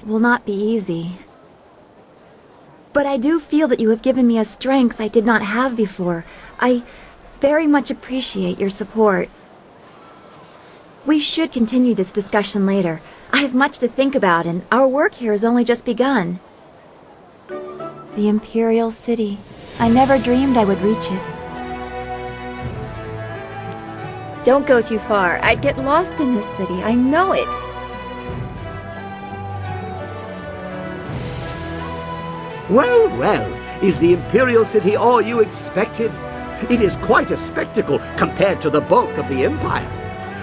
will not be easy. But I do feel that you have given me a strength I did not have before. I very much appreciate your support. We should continue this discussion later. I have much to think about, and our work here has only just begun. The Imperial City. I never dreamed I would reach it. Don't go too far. I'd get lost in this city. I know it. Well, well, is the Imperial City all you expected? It is quite a spectacle compared to the bulk of the Empire.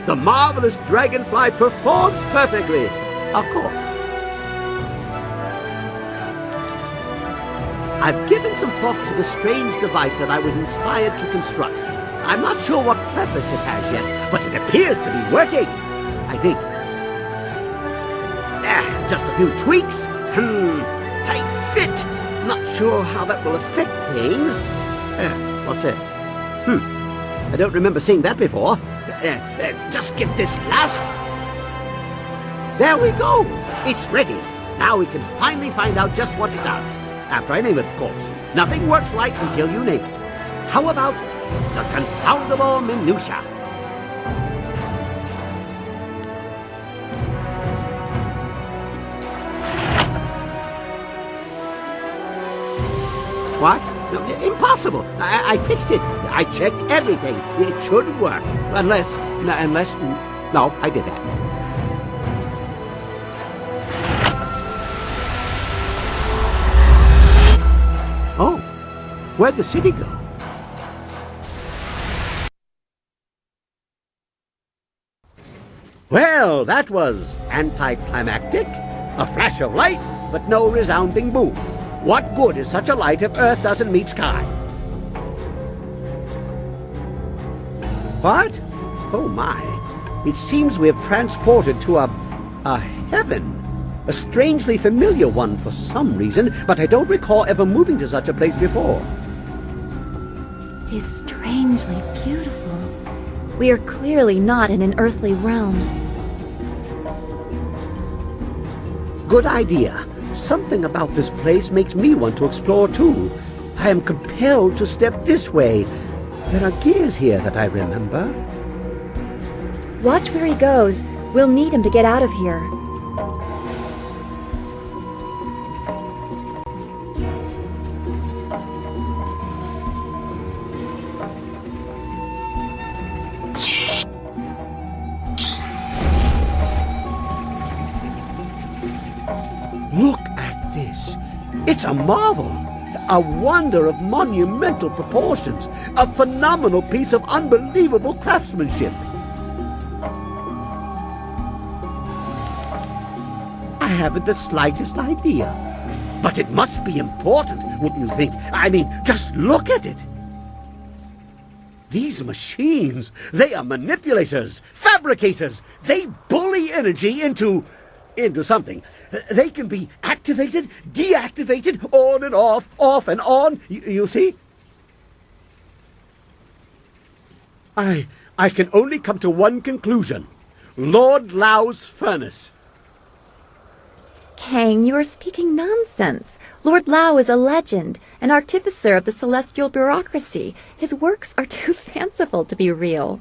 The marvelous dragonfly performed perfectly, of course. I've given some thought to the strange device that I was inspired to construct. I'm not sure what purpose it has yet, but it appears to be working, I think. Just a few tweaks. Tight fit. Not sure how that will affect things. What's it? I don't remember seeing that before. Just get this last. There we go. It's ready. Now we can finally find out just what it does. After I name it, of course. Nothing works right until you name it. How about the confoundable minutia? What? No, impossible. I fixed it. I checked everything. It should work. Unless... No, I did that. Oh, where'd the city go? Well, that was anticlimactic. A flash of light, but no resounding boom. What good is such a light if Earth doesn't meet sky? What? Oh my. It seems we have transported to a heaven. A strangely familiar one for some reason, but I don't recall ever moving to such a place before. It is strangely beautiful. We are clearly not in an earthly realm. Good idea. Something about this place makes me want to explore too. I am compelled to step this way. There are gears here that I remember. Watch where he goes. We'll need him to get out of here. Look at this. It's a marvel. A wonder of monumental proportions. A phenomenal piece of unbelievable craftsmanship. I haven't the slightest idea. But it must be important, wouldn't you think? I mean, just look at it. These machines, they are manipulators, fabricators. They bully energy into something. They can be activated, deactivated, on and off and on. You see? I can only come to one conclusion. Lorda Laa's furnace. Kang, you are speaking nonsense. Lord Laa is a legend, an artificer of the celestial bureaucracy. His works are too fanciful to be real.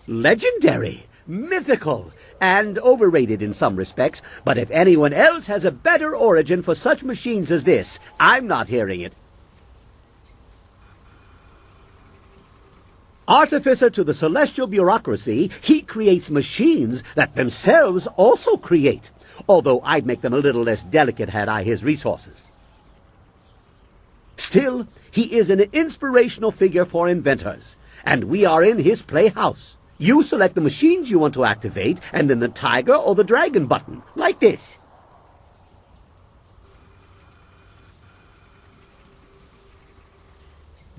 Legendary, mythical, and overrated in some respects, but if anyone else has a better origin for such machines as this, I'm not hearing it. Artificer to the celestial bureaucracy, he creates machines that themselves also create, although I'd make them a little less delicate had I his resources. Still, he is an inspirational figure for inventors, and we are in his playhouse. You select the machines you want to activate, and then the tiger or the dragon button, like this.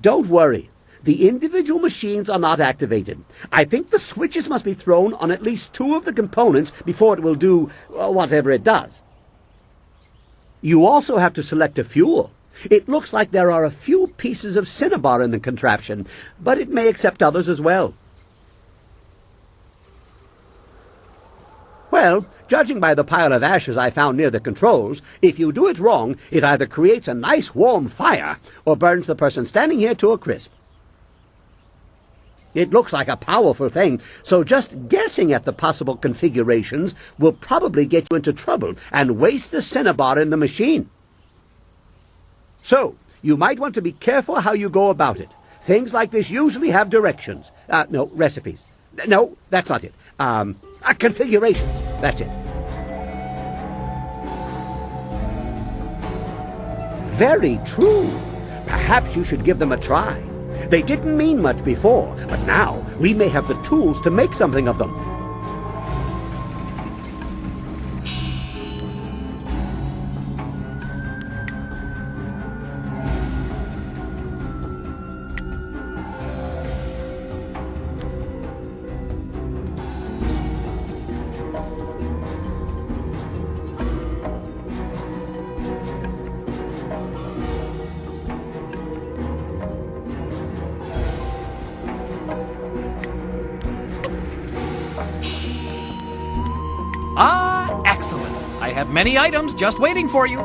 Don't worry. The individual machines are not activated. I think the switches must be thrown on at least 2 of the components before it will do whatever it does. You also have to select a fuel. It looks like there are a few pieces of cinnabar in the contraption, but it may accept others as well. Well, judging by the pile of ashes I found near the controls, if you do it wrong, it either creates a nice warm fire or burns the person standing here to a crisp. It looks like a powerful thing, so just guessing at the possible configurations will probably get you into trouble and waste the cinnabar in the machine. So, you might want to be careful how you go about it. Things like this usually have directions. No, recipes. No, that's not it. Configurations. That's it. Very true. Perhaps you should give them a try. They didn't mean much before, but now we may have the tools to make something of them. Ah, excellent. I have many items just waiting for you.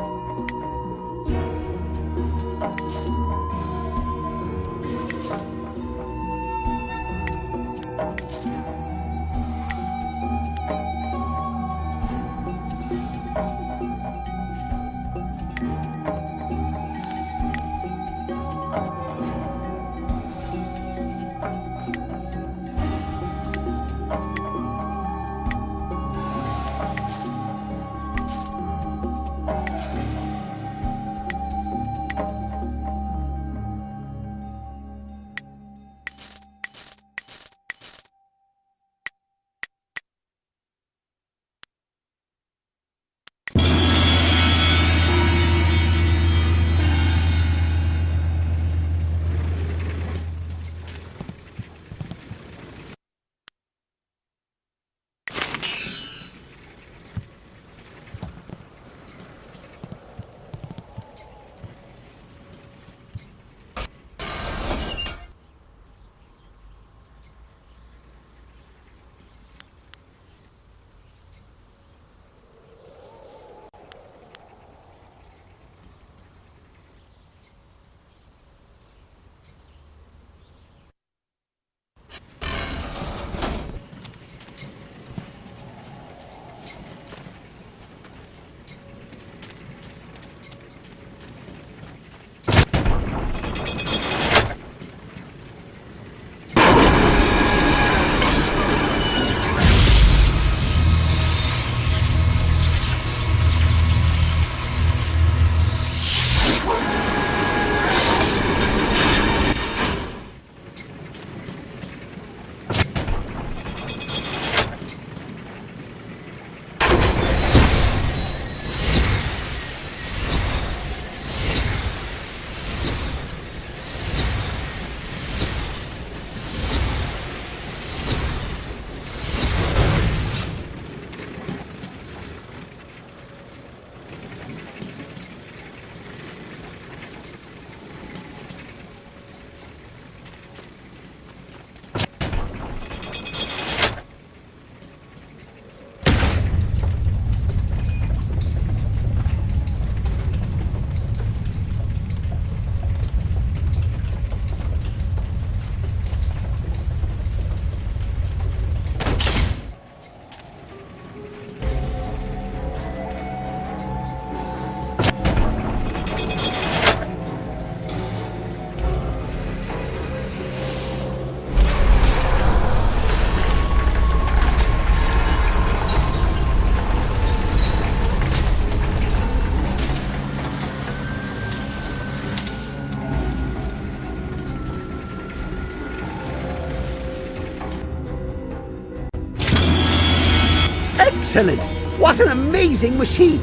Excellent! What an amazing machine!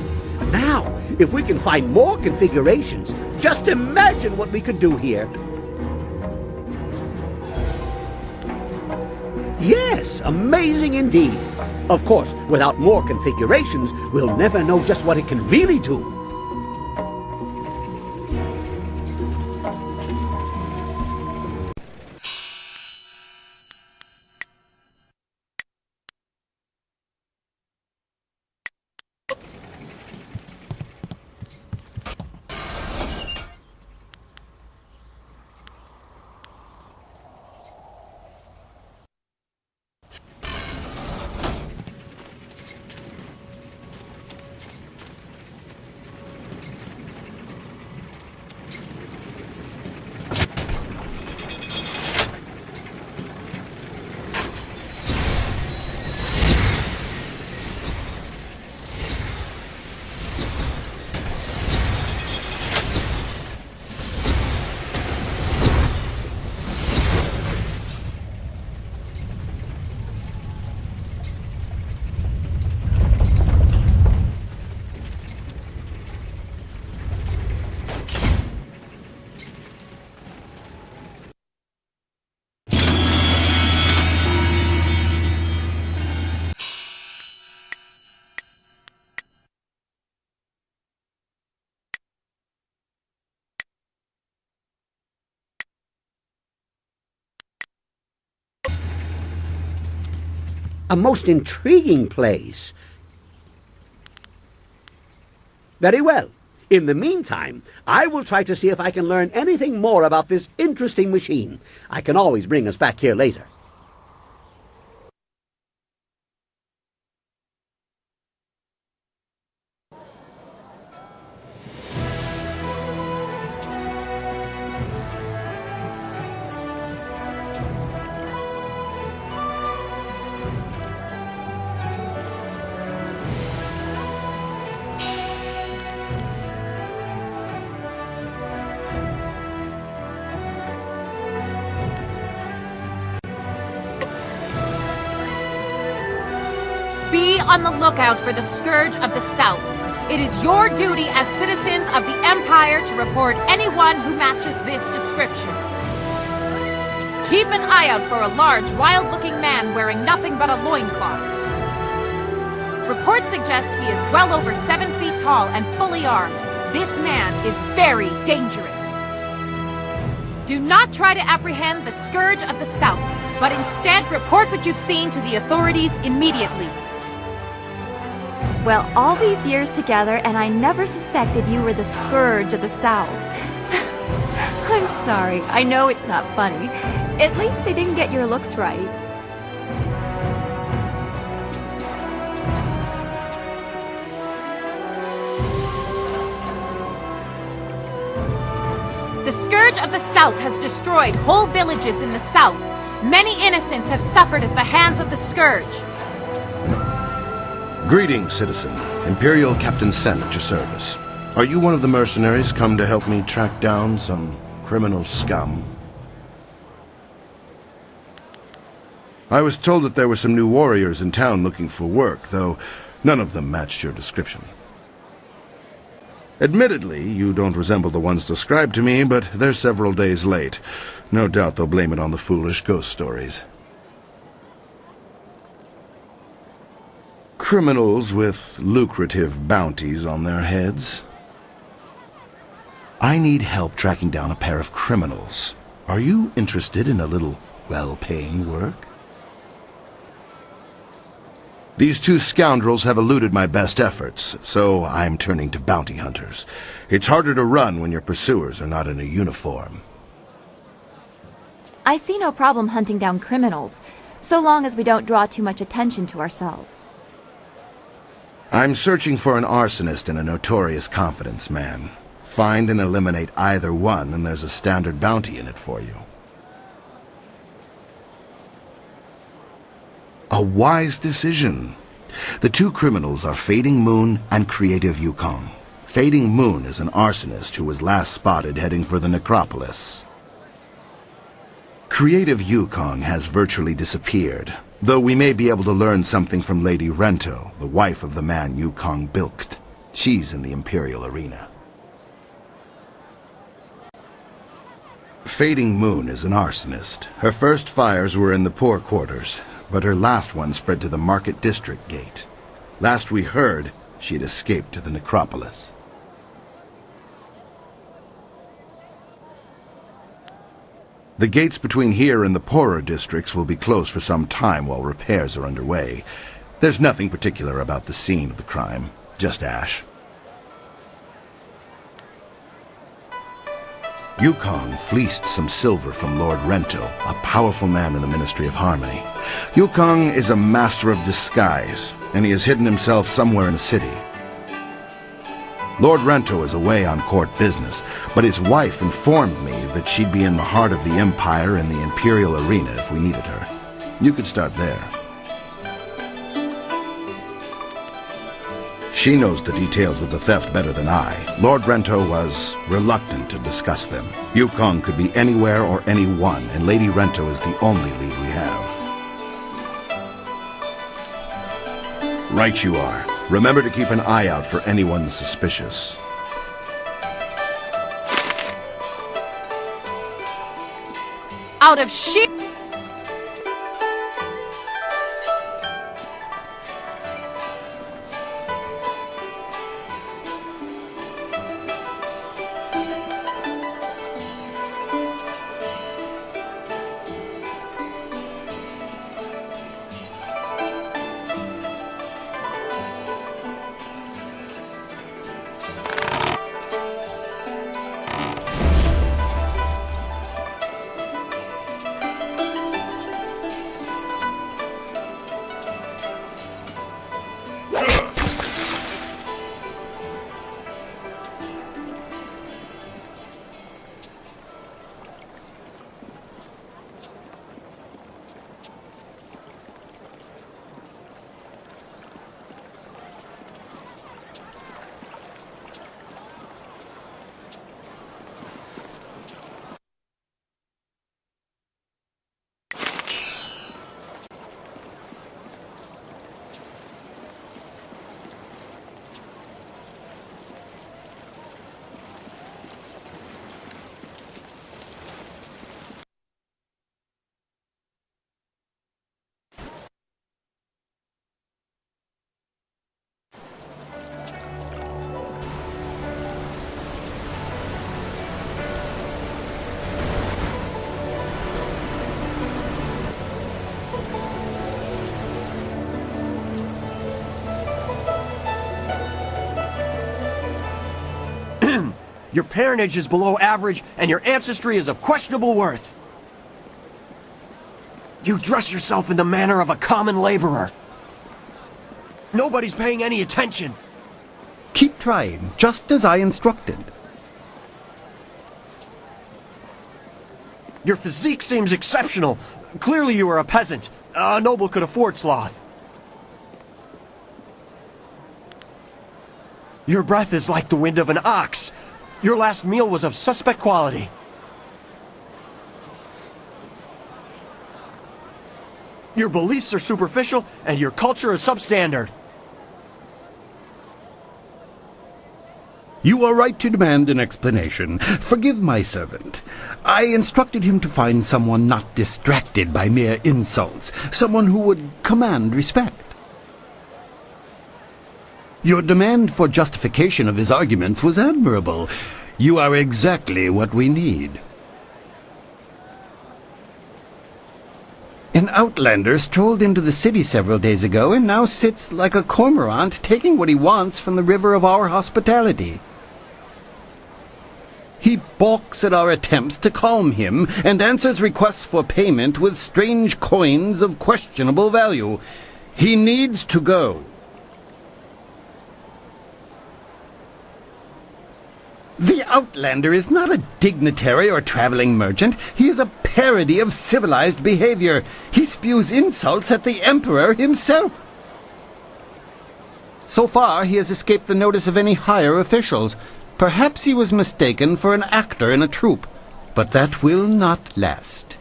Now, if we can find more configurations, just imagine what we could do here. Yes, amazing indeed. Of course, without more configurations, we'll never know just what it can really do. a most intriguing place. Very well. In the meantime, I will try to see if I can learn anything more about this interesting machine. I can always bring us back here later. Be on the lookout for the Scourge of the South. It is your duty as citizens of the Empire to report anyone who matches this description. Keep an eye out for a large, wild-looking man wearing nothing but a loincloth. Reports suggest he is well over 7 feet tall and fully armed. This man is very dangerous. Do not try to apprehend the Scourge of the South, but instead report what you've seen to the authorities immediately. Well, all these years together, and I never suspected you were the Scourge of the South. I'm sorry. I know it's not funny. At least they didn't get your looks right. The Scourge of the South has destroyed whole villages in the South. Many innocents have suffered at the hands of the Scourge. Greetings, citizen. Imperial Captain Sen at your service. Are you one of the mercenaries come to help me track down some criminal scum? I was told that there were some new warriors in town looking for work, though none of them matched your description. Admittedly, you don't resemble the ones described to me, but they're several days late. No doubt they'll blame it on the foolish ghost stories. Criminals with lucrative bounties on their heads. I need help tracking down a pair of criminals. Are you interested in a little well-paying work? These two scoundrels have eluded my best efforts, so I'm turning to bounty hunters. It's harder to run when your pursuers are not in a uniform. I see no problem hunting down criminals, so long as we don't draw too much attention to ourselves. I'm searching for an arsonist and a notorious confidence man. Find and eliminate either one, and there's a standard bounty in it for you. A wise decision. The two criminals are Fading Moon and Creative Yukong. Fading Moon is an arsonist who was last spotted heading for the necropolis. Creative Yukong has virtually disappeared, though we may be able to learn something from Lady Rento, the wife of the man Yukong bilked. She's in the Imperial arena. Fading Moon is an arsonist. Her first fires were in the poor quarters, but her last one spread to the Market District Gate. Last we heard, she had escaped to the necropolis. The gates between here and the poorer districts will be closed for some time while repairs are underway. There's nothing particular about the scene of the crime, just ash. Yukong fleeced some silver from Lord Rento, a powerful man in the Ministry of Harmony. Yukong is a master of disguise, and he has hidden himself somewhere in the city. Lord Rento is away on court business, but his wife informed me that she'd be in the heart of the Empire in the Imperial arena if we needed her. You could start there. She knows the details of the theft better than I. Lord Rento was reluctant to discuss them. Yukong could be anywhere or anyone, and Lady Rento is the only lead we have. Right you are. Remember to keep an eye out for anyone suspicious. Out of sheer... Your parentage is below average, and your ancestry is of questionable worth. You dress yourself in the manner of a common laborer. Nobody's paying any attention. Keep trying, just as I instructed. Your physique seems exceptional. Clearly you are a peasant. A noble could afford sloth. Your breath is like the wind of an ox. Your last meal was of suspect quality. Your beliefs are superficial, and your culture is substandard. You are right to demand an explanation. Forgive my servant. I instructed him to find someone not distracted by mere insults, someone who would command respect. Your demand for justification of his arguments was admirable. You are exactly what we need. An outlander strolled into the city several days ago and now sits like a cormorant taking what he wants from the river of our hospitality. He balks at our attempts to calm him and answers requests for payment with strange coins of questionable value. He needs to go. The outlander is not a dignitary or traveling merchant. He is a parody of civilized behavior. He spews insults at the emperor himself. So far, he has escaped the notice of any higher officials. Perhaps he was mistaken for an actor in a troupe, but that will not last.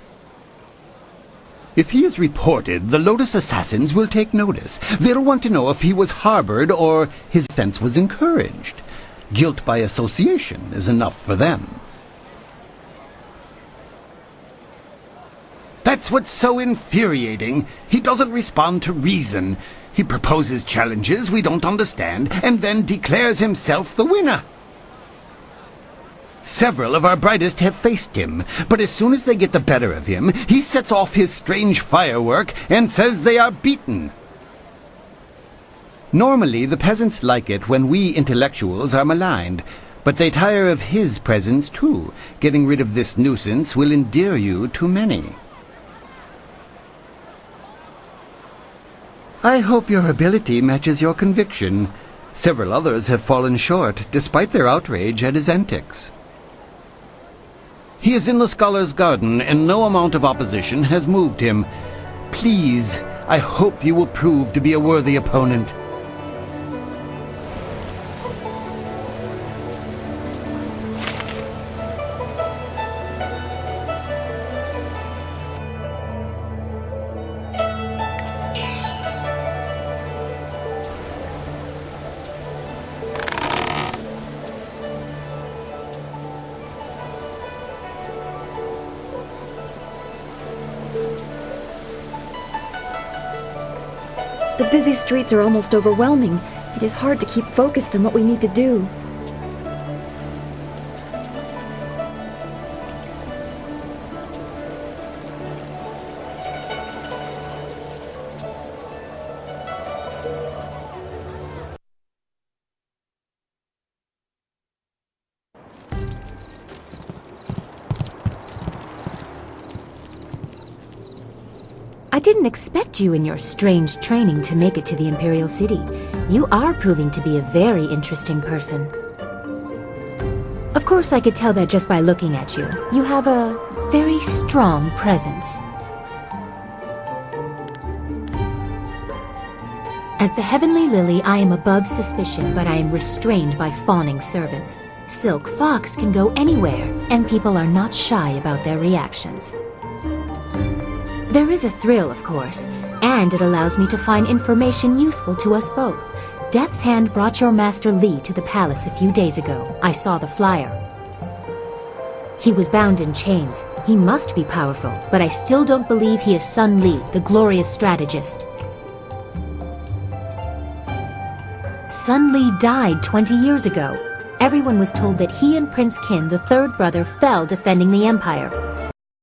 If he is reported, the Lotus assassins will take notice. They'll want to know if he was harbored or his offense was encouraged. Guilt by association is enough for them. That's what's so infuriating. He doesn't respond to reason. He proposes challenges we don't understand and then declares himself the winner. Several of our brightest have faced him, but as soon as they get the better of him, he sets off his strange firework and says they are beaten. Normally, the peasants like it when we intellectuals are maligned, but they tire of his presence too. Getting rid of this nuisance will endear you to many. I hope your ability matches your conviction. Several others have fallen short, despite their outrage at his antics. He is in the scholar's garden, and no amount of opposition has moved him. Please, I hope you will prove to be a worthy opponent. The busy streets are almost overwhelming. It is hard to keep focused on what we need to do. I didn't expect you in your strange training to make it to the Imperial City. You are proving to be a very interesting person. Of course, I could tell that just by looking at you. You have a very strong presence. As the Heavenly Lily, I am above suspicion, but I am restrained by fawning servants. Silk Fox can go anywhere, and people are not shy about their reactions. There is a thrill, of course, and it allows me to find information useful to us both. Death's Hand brought your master Li to the palace a few days ago. I saw the flyer. He was bound in chains. He must be powerful, but I still don't believe he is Sun Li, the glorious strategist. Sun Li died 20 years ago. Everyone was told that he and Prince Qin, the third brother, fell defending the Empire.